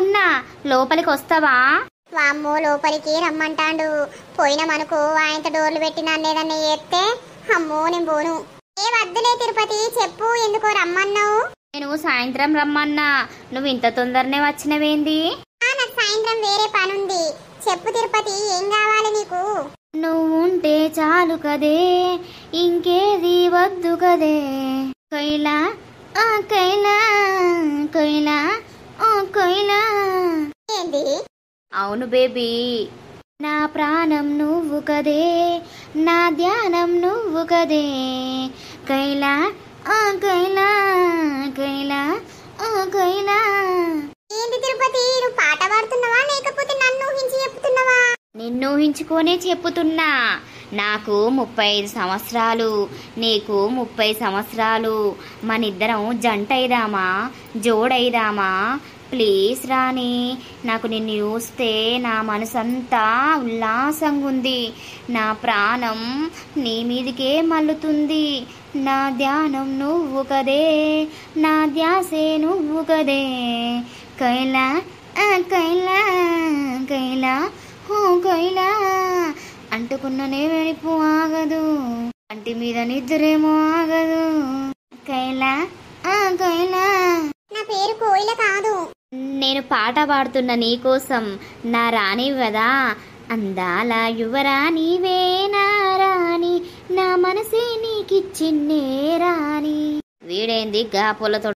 ఉన్నా లోపలికి వస్తావా? వామ్మో లోపలికి రమ్మంటాండు. పోయినామనుకో ఆయనతో డోర్లు పెట్టినా లేదన్నా చేస్తే అమ్మో నేను పోను. ఏ వద్దులే తిరుపతి, చెప్పు ఎందుకో రమ్మన్నావు? నేను సాయంత్రం రమ్మన్నా, నువ్వు ఇంత తొందరనే వచ్చినవేంది? నాకు సాయంత్రం వేరే పనుంది. చెప్పు తిరుపతి, ఏం కావాలి నీకు? నువ్వుంటే చాలు కదే, ఇంకేది వద్దు కదే. కైలా ఆ కైలా కైలా ఓ కైలా. ఏంది? అవును బేబీ, నా ప్రాణం నువ్వు కదే, నా ధ్యానం నువ్వు కదే. కైలా ఆ కైలా కైలా ఓ కైలా. ఏంది తిరుపతి, నువ్వు పాట పాడుతున్నావా లేకపోతే నన్ను ఊహించి చెప్తున్నావా? నిన్ను ఊహించుకోనే చెప్పుతున్నా. నాకు 35 సంవత్సరాలు, నీకు 30 సంవత్సరాలు. మనిద్దరం జంటైదామా, జోడైదామా? ప్లీజ్ రాణి, నాకు నిన్ను చూస్తే నా మనసంతా ఉల్లాసంగా ఉంది. నా ప్రాణం నీ మీదికే మల్లుతుంది. నా ధ్యానం నువ్వు కదే, నా ధ్యాసే నువ్వు కదే. కైలా ఆ కైలా కైలా ఓ కైలా. అంటుకున్ననే వెడిపు ఆగదు, కంటి మీద నిద్రేమో ఆగదు. కైలా ఆ కైలా. నా పేరు కోయిల కాదు. నేను పాట పాడుతున్న నీకోసం, నా రాణి కదా, అందాల యువరాణివే నా రాణి, నా మనసే నీకిచ్చిన్నే రాణి. వీడేంది గా పొలతో